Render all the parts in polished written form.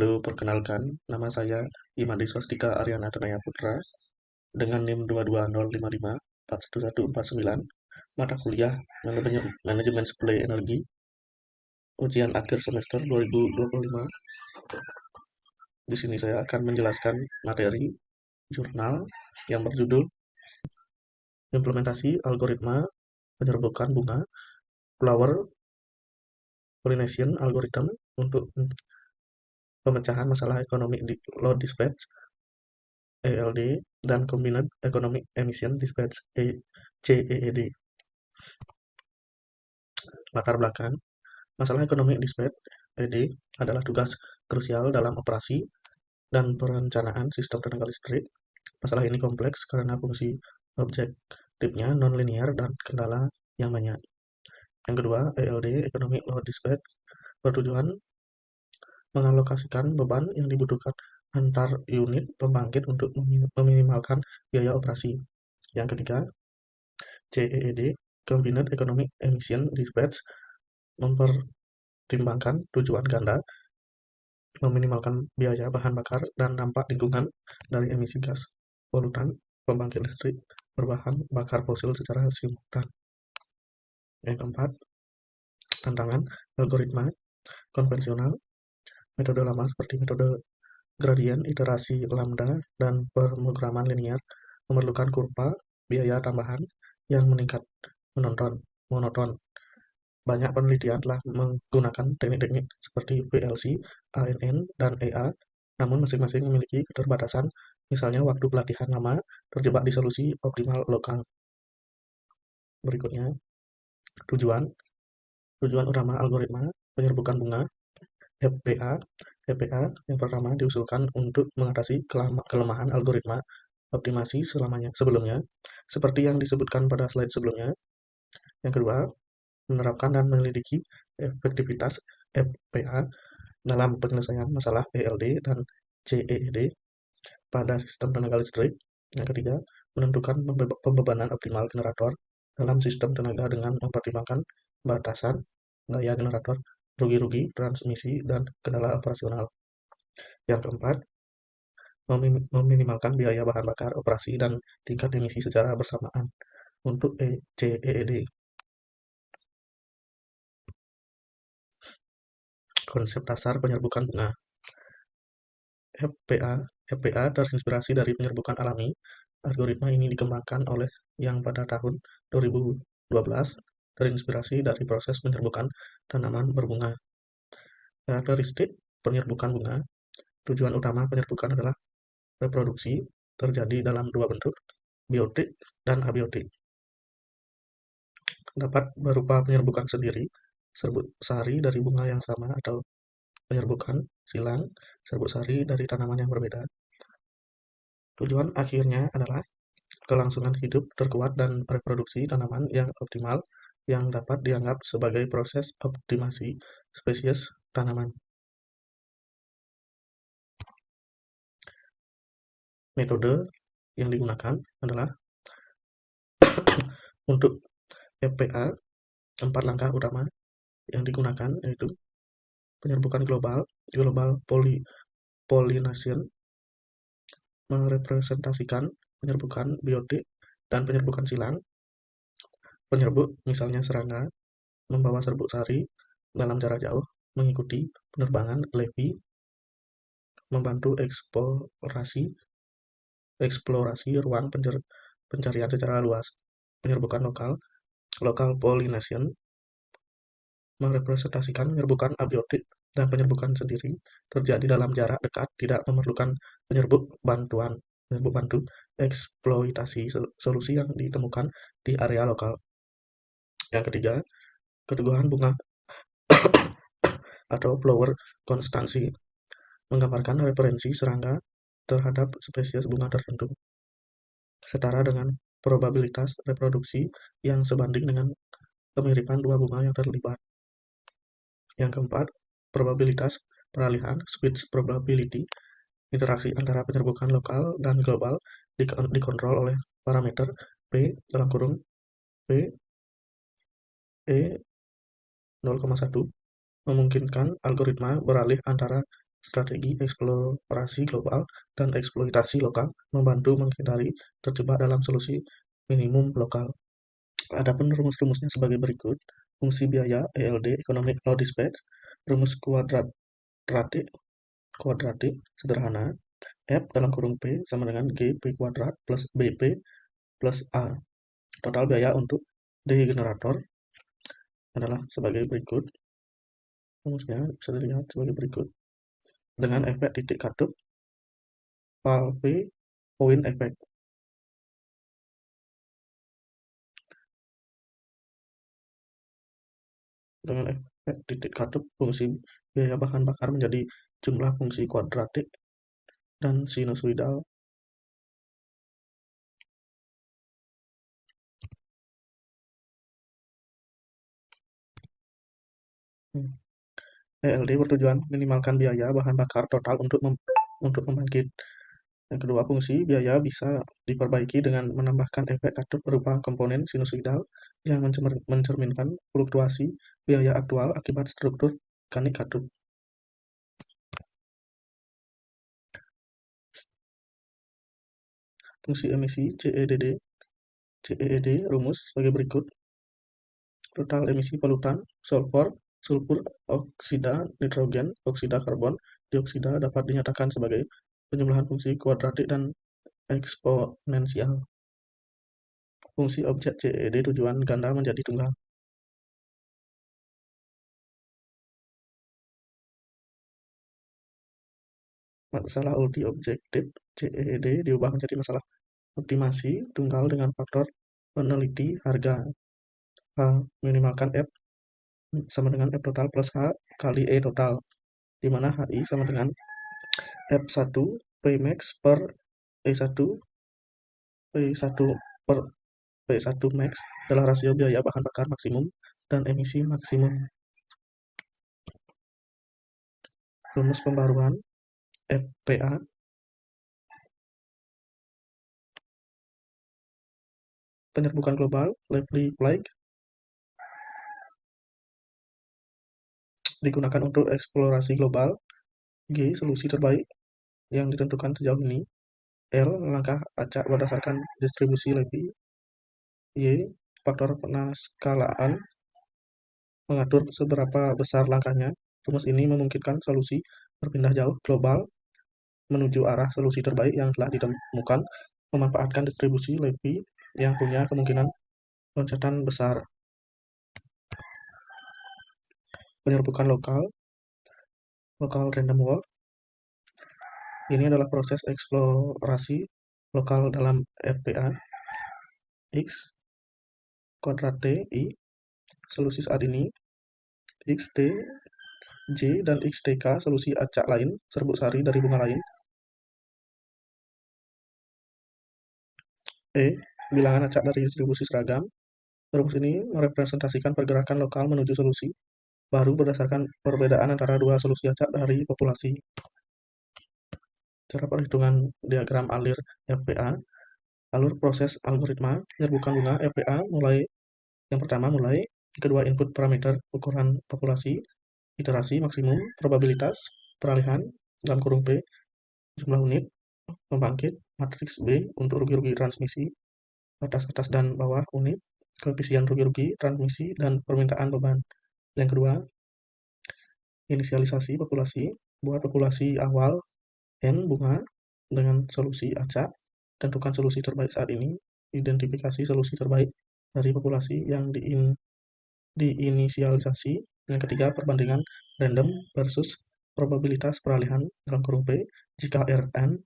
Halo, perkenalkan, nama saya Imadi Swastika Aryana Danaya Putra dengan NIM 22055411149, mata kuliah Manajemen Suplai Energi, ujian akhir semester 2025. Di sini saya akan menjelaskan materi jurnal yang berjudul Implementasi Algoritma Penyerbukan Bunga Flower Pollination Algorithm untuk pemecahan masalah ekonomi di Load Dispatch (ELD) dan Combined Economic Emission Dispatch (CEED). Latar belakang, masalah ekonomi dispatch (ED) adalah tugas krusial dalam operasi dan perencanaan sistem tenaga listrik. Masalah ini kompleks karena fungsi objektifnya non-linear dan kendala yang banyak. Yang kedua, ELD (Economic Load Dispatch) bertujuan mengalokasikan beban yang dibutuhkan antar unit pembangkit untuk meminimalkan biaya operasi. Yang ketiga, CEED (Combined Economic Emission Dispatch) mempertimbangkan tujuan ganda, meminimalkan biaya bahan bakar dan dampak lingkungan dari emisi gas polutan pembangkit listrik berbahan bakar fosil secara simultan. Yang keempat, tantangan algoritma konvensional. Metode lama seperti metode gradien, iterasi lambda, dan pemrograman linear memerlukan kurva biaya tambahan yang meningkat monoton. Banyak penelitian telah menggunakan teknik-teknik seperti VLC, ANN, dan EA, namun masing-masing memiliki keterbatasan, misalnya waktu pelatihan lama terjebak di solusi optimal lokal. Berikutnya, tujuan utama algoritma penyerbukan bunga FPA. FPA yang pertama diusulkan untuk mengatasi kelemahan algoritma optimasi sebelumnya, seperti yang disebutkan pada slide sebelumnya. Yang kedua, menerapkan dan menyelidiki efektivitas FPA dalam penyelesaian masalah ELD dan CEED pada sistem tenaga listrik. Yang ketiga, menentukan pembebanan optimal generator dalam sistem tenaga dengan mempertimbangkan batasan gaya generator, rugi-rugi, transmisi, dan kendala operasional. Yang keempat, meminimalkan biaya bahan bakar operasi dan tingkat emisi secara bersamaan untuk CEED. Konsep dasar penyerbukan bunga. FPA terinspirasi dari penyerbukan alami. Algoritma ini dikembangkan oleh yang pada tahun 2012 terinspirasi dari proses penyerbukan tanaman berbunga. Karakteristik penyerbukan bunga. Tujuan utama penyerbukan adalah reproduksi, terjadi dalam dua bentuk, biotik dan abiotik. Dapat berupa penyerbukan sendiri, serbuk sari dari bunga yang sama, atau penyerbukan silang, serbuk sari dari tanaman yang berbeda. Tujuan akhirnya adalah kelangsungan hidup terkuat dan reproduksi tanaman yang optimal yang dapat dianggap sebagai proses optimasi spesies tanaman. Metode yang digunakan adalah untuk FPA, 4 langkah utama yang digunakan yaitu penyerbukan global pollination, merepresentasikan penyerbukan biotik dan penyerbukan silang. Penyerbuk, misalnya serangga, membawa serbuk sari dalam jarak jauh, mengikuti penerbangan Levy, membantu eksplorasi ruang pencarian secara luas. Penyerbukan local pollination, merepresentasikan penyerbukan abiotik dan penyerbukan sendiri terjadi dalam jarak dekat, tidak memerlukan penyerbuk bantu, eksploitasi solusi yang ditemukan di area lokal. Yang ketiga, keteguhan bunga atau flower konstansi, menggambarkan referensi serangga terhadap spesies bunga tertentu, setara dengan probabilitas reproduksi yang sebanding dengan kemiripan dua bunga yang terlibat. Yang keempat, probabilitas peralihan, switch probability, interaksi antara penyerbukan lokal dan global dikontrol oleh parameter P (E 0,1), memungkinkan algoritma beralih antara strategi eksplorasi global dan eksploitasi lokal membantu menghindari terjebak dalam solusi minimum lokal. Adapun rumus-rumusnya sebagai berikut. Fungsi biaya ELD Economic Load Dispatch, rumus kuadratik sederhana. F dalam kurung P sama dengan GP kuadrat plus BP plus A. Total biaya untuk degenerator adalah sebagai berikut. Rumusnya bisa dilihat sebagai berikut. Dengan efek titik katup, val P, point efek. Dengan efek titik katup, fungsi biaya bahan bakar menjadi jumlah fungsi kuadratik dan sinusoidal. ELD bertujuan minimalkan biaya bahan bakar total untuk membangkit. Yang kedua, fungsi biaya bisa diperbaiki dengan menambahkan efek katup berupa komponen sinusoidal yang mencerminkan fluktuasi biaya aktual akibat struktur mekanik katup. Fungsi emisi CEED rumus sebagai berikut. Total emisi polutan, sulfur oksida nitrogen, oksida karbon dioksida dapat dinyatakan sebagai penjumlahan fungsi kuadratik dan eksponensial. Fungsi objek CED tujuan ganda menjadi tunggal. Masalah ulti objektif CED diubah menjadi masalah optimasi tunggal dengan faktor peneliti harga. H minimalkan F sama dengan F total plus H kali E total, di mana HI sama dengan F1 Pmax per E1 P1 per P1 max adalah rasio biaya bahan bakar maksimum dan emisi maksimum. Rumus pembaruan FPA penyerbukan global Lively Plague digunakan untuk eksplorasi global. G solusi terbaik yang ditentukan sejauh ini. L langkah acak berdasarkan distribusi Levy. Y faktor penaskalaan mengatur seberapa besar langkahnya. Rumus ini memungkinkan solusi berpindah jauh global menuju arah solusi terbaik yang telah ditemukan, memanfaatkan distribusi Levy yang punya kemungkinan loncatan besar. Penyerbukan lokal random walk. Ini adalah proses eksplorasi lokal dalam FPA. X kuadrat T I. Solusi saat ini XT J dan XTK solusi acak lain, serbuk sari dari bunga lain. E bilangan acak dari distribusi seragam. Rumus ini merepresentasikan pergerakan lokal menuju solusi baru berdasarkan perbedaan antara dua solusi acak dari populasi. Cara perhitungan diagram alir FPA. Alur proses algoritma penyerbukan bunga FPA yang pertama mulai kedua input parameter ukuran populasi, iterasi maksimum, probabilitas, peralihan, dalam kurung P, jumlah unit, pembangkit, matriks B untuk rugi-rugi transmisi, batas atas dan bawah unit, koefisien rugi-rugi transmisi, dan permintaan beban. Yang kedua, inisialisasi populasi, buat populasi awal N bunga dengan solusi acak, tentukan solusi terbaik saat ini, identifikasi solusi terbaik dari populasi yang diinisialisasi. Yang ketiga, perbandingan random versus probabilitas peralihan dalam kurung P. Jika Rn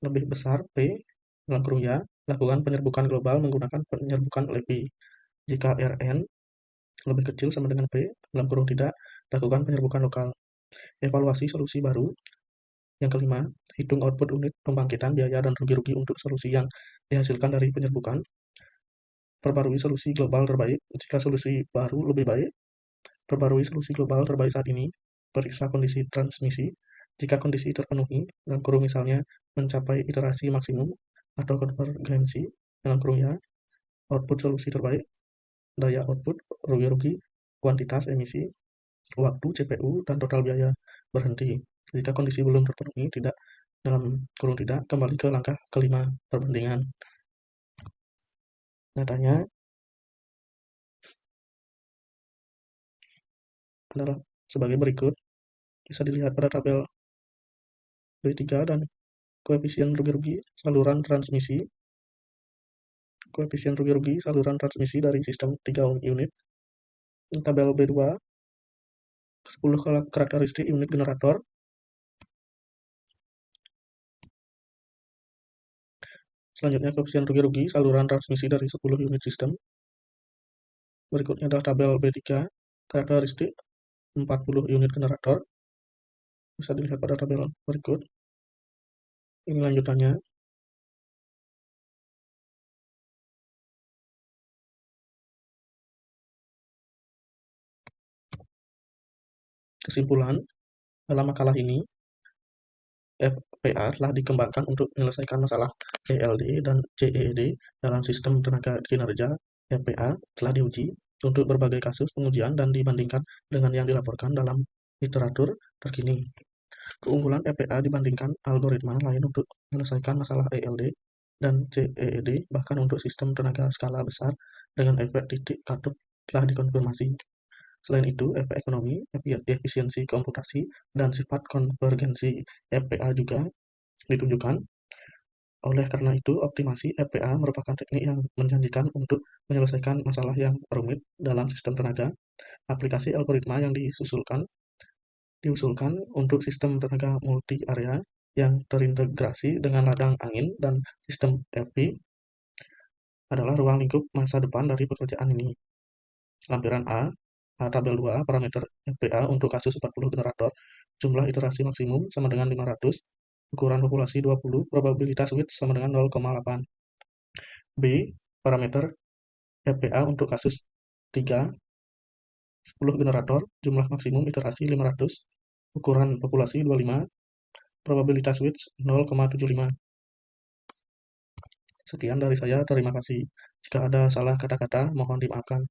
lebih besar P dalam kurung ya, lakukan penyerbukan global menggunakan penyerbukan Levy. Jika Rn lebih kecil sama dengan P dalam kurung tidak, lakukan penyerbukan lokal. Evaluasi solusi baru. Yang kelima, hitung output unit pembangkitan biaya dan rugi-rugi untuk solusi yang dihasilkan dari penyerbukan. Perbarui solusi global terbaik. Jika solusi baru lebih baik, perbarui solusi global terbaik saat ini. Periksa kondisi transmisi. Jika kondisi terpenuhi, dalam kurung misalnya mencapai iterasi maksimum atau konvergensi, dalam kurung ya, output solusi terbaik, daya output, rugi-rugi, kuantitas emisi, waktu CPU, dan total biaya berhenti. Jika kondisi belum terpenuhi, tidak, dalam kurung tidak, kembali ke langkah kelima, perbandingan. Datanya adalah sebagai berikut. Bisa dilihat pada tabel B3 dan koefisien rugi-rugi saluran transmisi. Koefisien rugi-rugi saluran transmisi dari sistem 3 unit. Tabel B2, 10 karakteristik unit generator. Selanjutnya koefisien rugi-rugi saluran transmisi dari 10 unit sistem. Berikutnya adalah tabel B3, karakteristik 40 unit generator. Bisa dilihat pada tabel berikut. Ini lanjutannya. Kesimpulan, dalam makalah ini, FPA telah dikembangkan untuk menyelesaikan masalah ELD dan CED dalam sistem tenaga kinerja. FPA telah diuji untuk berbagai kasus pengujian dan dibandingkan dengan yang dilaporkan dalam literatur terkini. Keunggulan FPA dibandingkan algoritma lain untuk menyelesaikan masalah ELD dan CED, bahkan untuk sistem tenaga skala besar dengan efek titik katup, telah dikonfirmasi. Selain itu, efek ekonomi, efisiensi komputasi, dan sifat konvergensi FPA juga ditunjukkan. Oleh karena itu, optimasi FPA merupakan teknik yang menjanjikan untuk menyelesaikan masalah yang rumit dalam sistem tenaga. Aplikasi algoritma yang diusulkan untuk sistem tenaga multi-area yang terintegrasi dengan ladang angin dan sistem EV adalah ruang lingkup masa depan dari pekerjaan ini. Lampiran A, tabel 2, parameter FPA untuk kasus 40 generator, jumlah iterasi maksimum sama dengan 500, ukuran populasi 20, probabilitas width sama dengan 0,8. B, parameter FPA untuk kasus 3, 10 generator, jumlah maksimum iterasi 500, ukuran populasi 25, probabilitas width 0,75. Sekian dari saya, terima kasih. Jika ada salah kata-kata, mohon dimaafkan.